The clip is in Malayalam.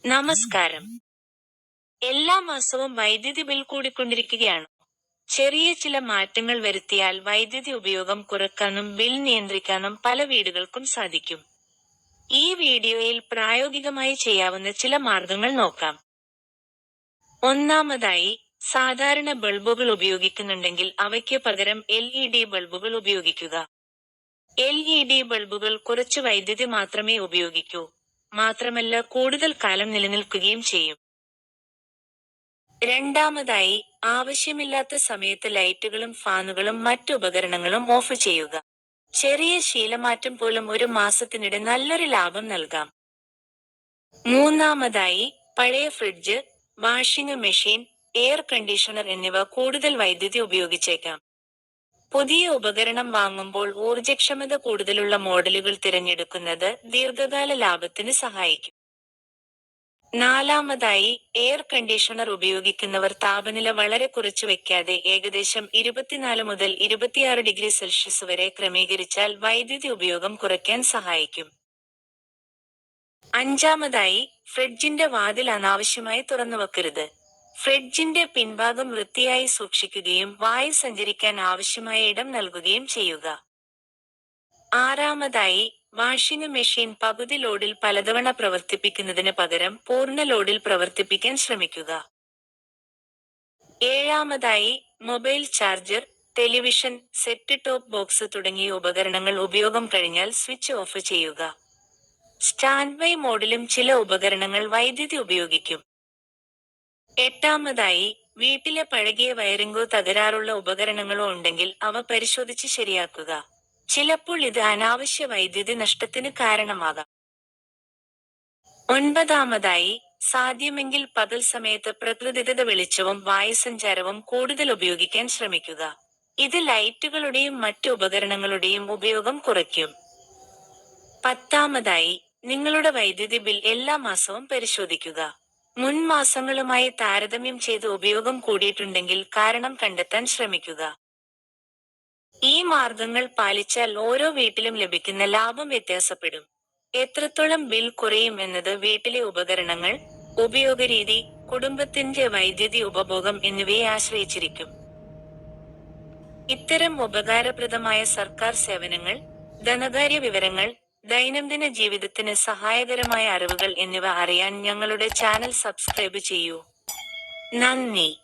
നമസ്കാരം. എല്ലാ മാസവും വൈദ്യുതി ബിൽ കൂടിക്കൊണ്ടിരിക്കുകയാണ്. ചെറിയ ചില മാറ്റങ്ങൾ വരുത്തിയാൽ വൈദ്യുതി ഉപയോഗം കുറയ്ക്കാനും ബിൽ നിയന്ത്രിക്കാനും പല വീടുകൾക്കും സാധിക്കും. ഈ വീഡിയോയിൽ പ്രായോഗികമായി ചെയ്യാവുന്ന ചില മാർഗങ്ങൾ നോക്കാം. ഒന്നാമതായി, സാധാരണ ബൾബുകൾ ഉപയോഗിക്കുന്നുണ്ടെങ്കിൽ അവയ്ക്ക് പകരം LED ബൾബുകൾ ഉപയോഗിക്കുക. LED ബൾബുകൾ കുറച്ച് വൈദ്യുതി മാത്രമേ ഉപയോഗിക്കൂ. മാത്രമല്ല കൂടുതൽ കാലം നിലനിൽക്കുകയും ചെയ്യും. രണ്ടാമതായി, ആവശ്യമില്ലാത്ത സമയത്ത് ലൈറ്റുകളും ഫാനുകളും മറ്റു ഉപകരണങ്ങളും ഓഫ് ചെയ്യുക. ചെറിയ ശീലമാറ്റം പോലും ഒരു മാസത്തിനിടെ നല്ലൊരു ലാഭം നൽകാം. മൂന്നാമതായി, പഴയ fridge, washing machine, air conditioner എന്നിവ കൂടുതൽ വൈദ്യുതി ഉപയോഗിച്ചേക്കാം. പുതിയ ഉപകരണം വാങ്ങുമ്പോൾ ഊർജ്ജക്ഷമത കൂടുതലുള്ള മോഡലുകൾ തിരഞ്ഞെടുക്കുന്നത് ദീർഘകാല ലാഭത്തിന് സഹായിക്കും. നാലാമതായി, എയർ കണ്ടീഷണർ ഉപയോഗിക്കുന്നവർ താപനില വളരെ കുറച്ചു വെക്കാതെ ഏകദേശം 24 മുതൽ 26 ഡിഗ്രി സെൽഷ്യസ് വരെ ക്രമീകരിച്ചാൽ വൈദ്യുതി ഉപയോഗം കുറയ്ക്കാൻ സഹായിക്കും. അഞ്ചാമതായി, ഫ്രിഡ്ജിന്റെ വാതിൽ അനാവശ്യമായി തുറന്നുവെക്കരുത്. ഫ്രിഡ്ജിന്റെ പിൻഭാഗം വൃത്തിയായി സൂക്ഷിക്കുകയും വായു സഞ്ചരിക്കാൻ ആവശ്യമായ ഇടം നൽകുകയും ചെയ്യുക. ആറാമതായി, വാഷിംഗ് മെഷീൻ പകുതി ലോഡിൽ പലതവണ പ്രവർത്തിപ്പിക്കുന്നതിന് പകരം പൂർണ്ണ ലോഡിൽ പ്രവർത്തിപ്പിക്കാൻ ശ്രമിക്കുക. ഏഴാമതായി, mobile charger, television, set top box തുടങ്ങിയ ഉപകരണങ്ങൾ ഉപയോഗം കഴിഞ്ഞാൽ സ്വിച്ച് ഓഫ് ചെയ്യുക. സ്റ്റാൻഡ് ബൈ മോഡിലും ചില ഉപകരണങ്ങൾ വൈദ്യുതി ഉപയോഗിക്കും. എട്ടാമതായി, വീട്ടിലെ പഴകിയ വയറിംഗോ തകരാറുള്ള ഉപകരണങ്ങളോ ഉണ്ടെങ്കിൽ അവ പരിശോധിച്ച് ശരിയാക്കുക. ചിലപ്പോൾ ഇത് അനാവശ്യ വൈദ്യുതി നഷ്ടത്തിന് കാരണമാകാം. ഒൻപതാമതായി, സാധ്യമെങ്കിൽ പകൽ സമയത്ത് പ്രകൃതിദത്ത വെളിച്ചവും വായുസഞ്ചാരവും കൂടുതൽ ഉപയോഗിക്കാൻ ശ്രമിക്കുക. ഇത് ലൈറ്റുകളുടെയും മറ്റു ഉപകരണങ്ങളുടെയും ഉപയോഗം കുറയ്ക്കും. പത്താമതായി, നിങ്ങളുടെ വൈദ്യുതി ബിൽ എല്ലാ മാസവും പരിശോധിക്കുക. മുൻ മാസങ്ങളുമായി താരതമ്യം ചെയ്ത് ഉപയോഗം കൂടിയിട്ടുണ്ടെങ്കിൽ കാരണം കണ്ടെത്താൻ ശ്രമിക്കുക. ഈ മാർഗങ്ങൾ പാലിച്ചാൽ ഓരോ വീട്ടിലും ലഭിക്കുന്ന ലാഭം വ്യത്യാസപ്പെടും. എത്രത്തോളം ബിൽ കുറയും എന്നത് വീട്ടിലെ ഉപകരണങ്ങൾ, ഉപയോഗരീതി, കുടുംബത്തിന്റെ വൈദ്യുതി ഉപഭോഗം എന്നിവയെ ആശ്രയിച്ചിരിക്കും. ഇത്തരം ഉപകാരപ്രദമായ സർക്കാർ സേവനങ്ങൾ, ധനകാര്യ വിവരങ്ങൾ, ദൈനംദിന ജീവിതത്തിന് സഹായകരമായ അറിവുകൾ എന്നിവ അറിയാൻ ഞങ്ങളുടെ ചാനൽ സബ്സ്ക്രൈബ് ചെയ്യൂ. നന്ദി.